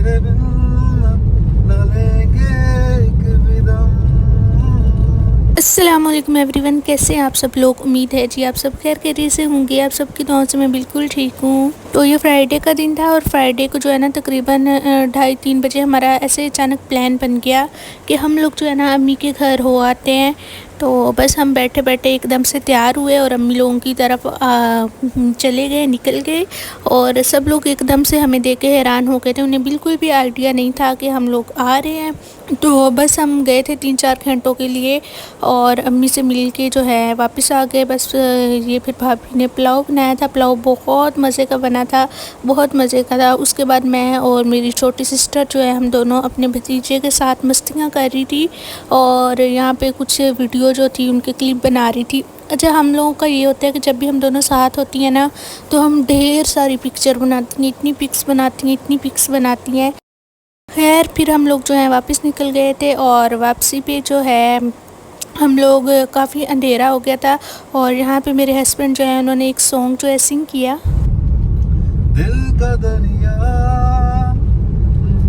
तेरे बिन न लेंगे एक भी दम। अस्सलाम वालेकुम एवरीवन, कैसे हैं आप सब लोग। उम्मीद है जी आप सब खैर खैरियत से होंगे। आप सबकी दुआओं से मैं बिल्कुल ठीक हूँ। तो ये फ्राइडे का दिन था और फ्राइडे को जो है ना तकरीबन 2:30-3 बजे हमारा ऐसे अचानक प्लान बन गया कि हम लोग जो है ना अम्मी के घर हो आते हैं। तो बस हम बैठे बैठे एकदम से तैयार हुए और अम्मी लोगों की तरफ चले गए, निकल गए। और सब लोग एकदम से हमें देख के हैरान हो गए थे, उन्हें बिल्कुल भी आइडिया नहीं था कि हम लोग आ रहे हैं। तो बस हम गए थे 3-4 घंटों के लिए और अम्मी से मिल के जो है वापस आ गए। बस ये फिर भाभी ने पुलाव बनाया था, पुलाव बहुत मज़े का बना था, बहुत मज़े का था। उसके बाद मैं और मेरी छोटी सिस्टर जो है हम दोनों अपने भतीजे के साथ मस्तियाँ कर रही थी और यहाँ पे कुछ वीडियो जो थी उनके क्लिप बना रही थी। अच्छा, हम लोगों का ये होता है कि जब भी हम दोनों साथ होती हैं ना तो हम ढेर सारी पिक्चर बनाती हैं, इतनी पिक्स बनाती हैं, इतनी पिक्स बनाती हैं। खैर फिर हम लोग जो है वापस निकल गए थे और वापसी पे जो है हम लोग काफ़ी अंधेरा हो गया था और यहाँ पे मेरे हस्बैंड जो है उन्होंने एक सॉन्ग जो है सिंग किया। दिल का दरिया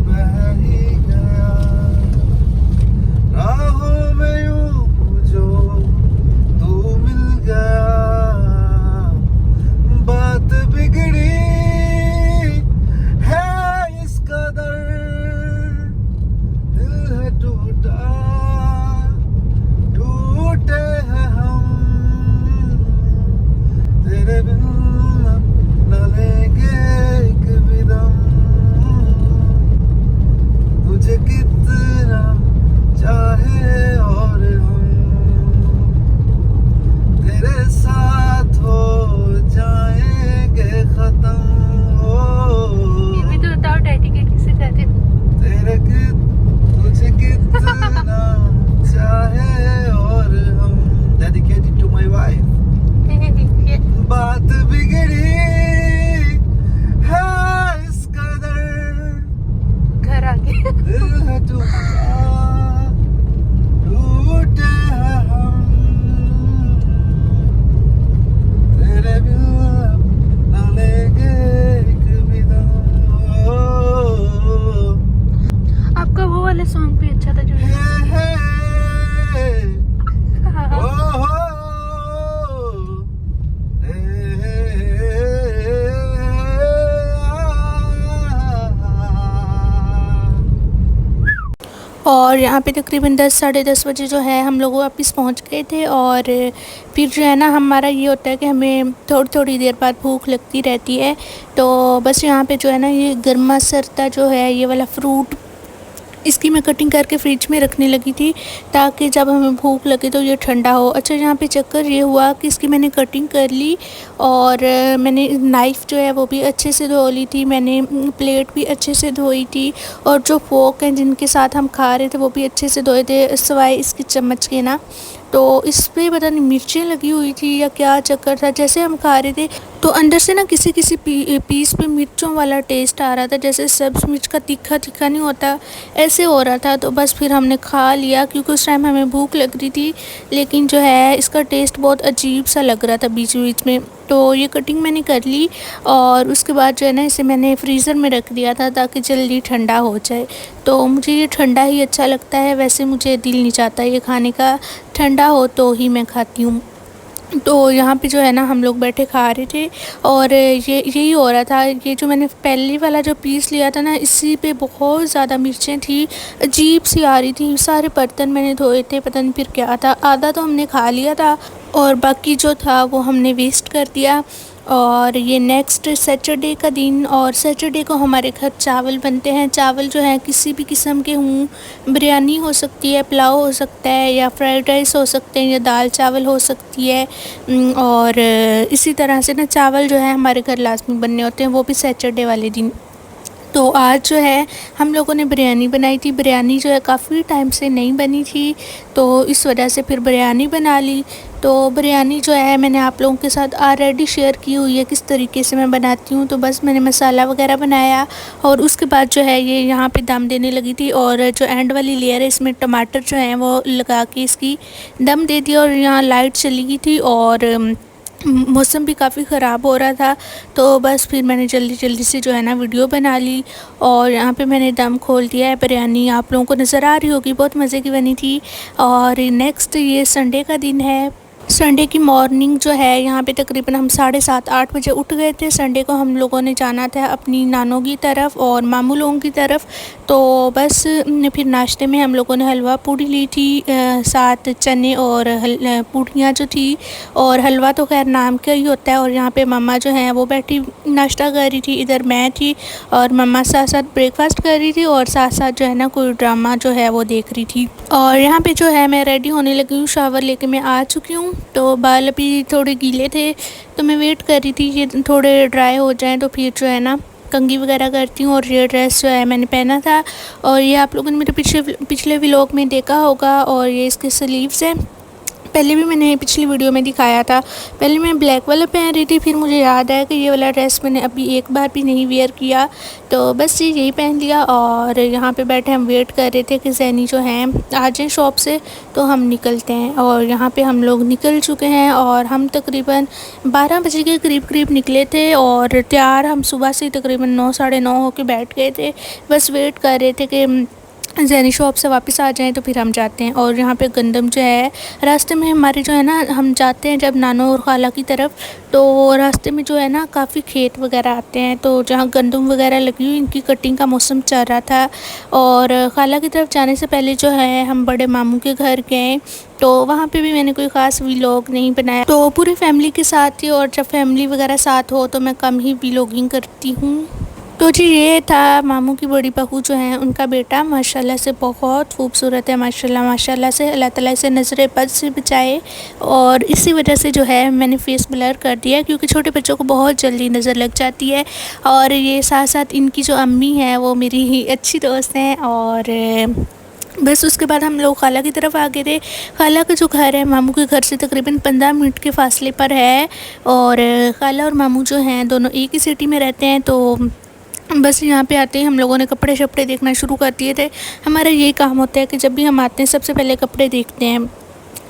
बह ही गया, राहों में यूं जो तू मिल गया, बात बिगड़ी है इस कदर, दिल है टूटा, टूटे हैं हम, तेरे बिन न लेंगे एक भी दम, तुझे कितना चाहे और हम तेरे साथ हो जाएंगे खत्म। ये भी तो बताओ डेडिकेट किसे कहते हैं। तुझे कितना चाहे और हम, डेडिकेटेड टू माय वाइफ। बात बिगड़ी है इस कदर, घर आ गए। दिल है टूटा, टूटे हैं हम, तेरे बिन न लेंगे एक भी दम। आपका वो वाला सॉन्ग भी अच्छा था जो और यहाँ पे तकरीबन 10-10:30 बजे जो है हम लोग वापस पहुँच गए थे। और फिर जो है ना हमारा ये होता है कि हमें थोड़ी थोड़ी देर बाद भूख लगती रहती है। तो बस यहाँ पे जो है ना ये गर्मा सरता जो है ये वाला फ्रूट, इसकी मैं कटिंग करके फ्रिज में रखने लगी थी ताकि जब हमें भूख लगे तो ये ठंडा हो। अच्छा, यहाँ पे चक्कर ये हुआ कि इसकी मैंने कटिंग कर ली और मैंने नाइफ़ जो है वो भी अच्छे से धो ली थी, मैंने प्लेट भी अच्छे से धोई थी और जो फोक हैं जिनके साथ हम खा रहे थे वो भी अच्छे से धोए थे, सिवाय इसके चम्मच के ना। तो इस पर पता नहीं मिर्चें लगी हुई थी या क्या चक्कर था। जैसे हम खा रहे थे तो अंदर से ना किसी किसी पीस पे मिर्चों वाला टेस्ट आ रहा था, जैसे सब्ज़ मिर्च का तीखा तीखा नहीं होता, ऐसे हो रहा था। तो बस फिर हमने खा लिया क्योंकि उस टाइम हमें भूख लग रही थी, लेकिन जो है इसका टेस्ट बहुत अजीब सा लग रहा था बीच बीच में। तो ये कटिंग मैंने कर ली और उसके बाद जो है ना इसे मैंने फ्रीज़र में रख दिया था ताकि जल्दी ठंडा हो जाए। तो मुझे ये ठंडा ही अच्छा लगता है, वैसे मुझे दिल नहीं चाहता ये खाने का, ठंडा हो तो ही मैं खाती हूँ। तो यहाँ पे जो है ना हम लोग बैठे खा रहे थे और ये यही हो रहा था। ये जो मैंने पहले वाला जो पीस लिया था ना इसी पे बहुत ज़्यादा मिर्चें थी, अजीब सी आ रही थी। सारे बर्तन मैंने धोए थे, पता नहीं फिर क्या था। आधा तो हमने खा लिया था और बाकी जो था वो हमने वेस्ट कर दिया। और ये नेक्स्ट सैटरडे का दिन, और सैटरडे को हमारे घर चावल बनते हैं। चावल जो है किसी भी किस्म के हों, बिरयानी हो सकती है, पुलाव हो सकता है या फ्राइड राइस हो सकते हैं या दाल चावल हो सकती है। और इसी तरह से ना चावल जो है हमारे घर लाजमी बनने होते हैं, वो भी सैटरडे वाले दिन। तो आज जो है हम लोगों ने बिरयानी बनाई थी। बिरयानी जो है काफ़ी टाइम से नहीं बनी थी तो इस वजह से फिर बिरयानी बना ली। तो बिरयानी जो है मैंने आप लोगों के साथ ऑलरेडी शेयर की हुई है किस तरीके से मैं बनाती हूँ। तो बस मैंने मसाला वगैरह बनाया और उसके बाद जो है ये यहाँ पे दम देने लगी थी और जो एंड वाली लेयर है इसमें टमाटर जो है वो लगा के इसकी दम दे दिया और यहाँ लाइट चली गई थी और मौसम भी काफ़ी ख़राब हो रहा था, तो बस फिर मैंने जल्दी जल्दी से जो है ना वीडियो बना ली। और यहाँ पे मैंने दम खोल दिया है। बिरयानी आप लोगों को नज़र आ रही होगी, बहुत मज़े की बनी थी। और नेक्स्ट ये संडे का दिन है। संडे की मॉर्निंग जो है यहाँ पे तकरीबन हम 7:30-8 बजे उठ गए थे। संडे को हम लोगों ने जाना था अपनी नानों की तरफ और मामू लोगों की तरफ। तो बस फिर नाश्ते में हम लोगों ने हलवा पूड़ी ली थी, साथ चने और पूड़ियाँ जो थी। और हलवा तो खैर नाम का ही होता है। और यहाँ पे मम्मा जो है वो बैठी नाश्ता कर रही थी, इधर मैं थी और मम्मा साथ साथ ब्रेकफास्ट कर रही थी और साथ साथ जो है ना कोई ड्रामा जो है वो देख रही थी। और यहाँ पे जो है मैं रेडी होने लगी हूँ, शावर लेके मैं आ चुकी हूँ। तो बाल अभी थोड़े गीले थे, तो मैं वेट कर रही थी कि थोड़े ड्राई हो जाएं तो फिर जो है ना कंघी वगैरह करती हूँ। और ये ड्रेस जो है मैंने पहना था, और ये आप लोगों ने मेरे पिछले व्लॉग में देखा होगा। और ये इसके स्लीव्स हैं, पहले भी मैंने पिछली वीडियो में दिखाया था। पहले मैं ब्लैक वाला पहन रही थी, फिर मुझे याद आया कि ये वाला ड्रेस मैंने अभी एक बार भी नहीं वेयर किया, तो बस यही पहन लिया। और यहाँ पे बैठे हम वेट कर रहे थे कि ज़ैनी जो हैं आ जाएँ शॉप से तो हम निकलते हैं। और यहाँ पे हम लोग निकल चुके हैं और हम तकरीबन 12 बजे के करीब निकले थे। और तैयार हम सुबह से तकरीबन 9 साढ़े 9 होके बैठ गए थे, बस वेट कर रहे थे कि ज़ैनी शॉप से वापस आ जाएं तो फिर हम जाते हैं। और यहाँ पे गंदम जो है रास्ते में हमारे जो है ना, हम जाते हैं जब नानो और खाला की तरफ, तो रास्ते में जो है ना काफ़ी खेत वगैरह आते हैं, तो जहाँ गंदम वगैरह लगी हुई इनकी कटिंग का मौसम चल रहा था। और खाला की तरफ जाने से पहले जो है हम बड़े मामू के घर गए, तो वहाँ पे भी मैंने कोई ख़ास व्लॉग नहीं बनाया। तो पूरी फैमिली के साथ थी, और जब फैमिली वगैरह साथ हो तो मैं कम ही व्लॉगिंग करती हूँ। तो जी ये था मामू की बड़ी बहू जो है उनका बेटा, माशाल्लाह से बहुत खूबसूरत है। माशाल्लाह माशाल्लाह से अल्लाह ताला से नज़र बद से बचाए। और इसी वजह से जो है मैंने फेस ब्लर कर दिया, क्योंकि छोटे बच्चों को बहुत जल्दी नज़र लग जाती है। और ये साथ साथ इनकी जो अम्मी है वो मेरी ही अच्छी दोस्त हैं। और बस उसके बाद हम लोग खाला की तरफ आ गए थे। खाला का जो घर है मामू के घर से तकरीबन 15 मिनट के फासले पर है। और खाला और मामू जो हैं दोनों एक ही सिटी में रहते हैं, तो बस यहाँ पे आते ही हम लोगों ने कपड़े शपड़े देखना शुरू कर दिए थे। हमारा यही काम होता है कि जब भी हम आते हैं सबसे पहले कपड़े देखते हैं।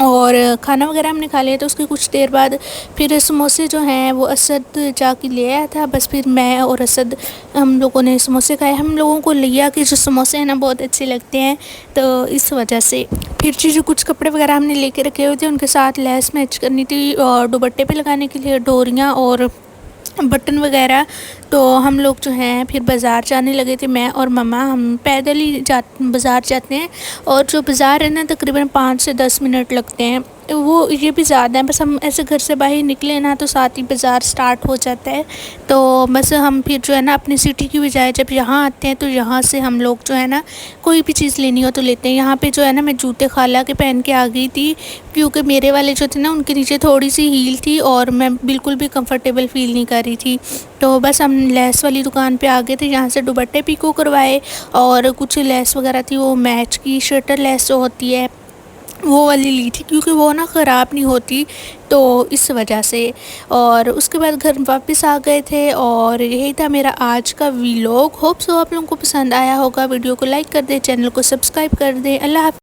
और खाना वगैरह हमने खा लिया, तो उसके कुछ देर बाद फिर समोसे जो हैं वो असद जाके ले आया था। बस फिर मैं और असद हम लोगों ने समोसे खाए। हम लोगों को लिया कि जो समोसे हैं ना बहुत अच्छे लगते हैं, तो इस वजह से फिर जो कुछ कपड़े वगैरह हमने लेके रखे हुए थे उनके साथ लैस मैच करनी थी, और दुपट्टे पे लगाने के लिए डोरियाँ और बटन वगैरह। तो हम लोग जो हैं फिर बाज़ार जाने लगे थे, मैं और मम्मा। हम पैदल ही बाज़ार जाते हैं, और जो बाज़ार है ना तकरीबन 5 से 10 मिनट लगते हैं, वो ये भी ज़्यादा है। बस हम ऐसे घर से बाहर निकले ना तो साथ ही बाज़ार स्टार्ट हो जाता है। तो बस हम फिर जो है ना अपनी सिटी की बजाय जब यहाँ आते हैं तो यहाँ से हम लोग जो है ना कोई भी चीज़ लेनी हो तो लेते हैं। यहाँ पे जो है ना मैं जूते खाला के पहन के आ गई थी, क्योंकि मेरे वाले जो थे ना उनके नीचे थोड़ी सी हील थी और मैं बिल्कुल भी कंफर्टेबल फ़ील नहीं कर रही थी। तो बस हम लेस वाली दुकान पे आ गए थे, यहाँ से दुपट्टे पिको करवाए। और कुछ लेस वगैरह थी, वो मैच की शटर लेस जो होती है वो वाली ली थी, क्योंकि वो ना ख़राब नहीं होती, तो इस वजह से। और उसके बाद घर वापस आ गए थे। और यही था मेरा आज का व्लॉग। होप सो आप लोगों को पसंद आया होगा। वीडियो को लाइक कर दें, चैनल को सब्सक्राइब कर दें। अल्लाह हाफ़िज़।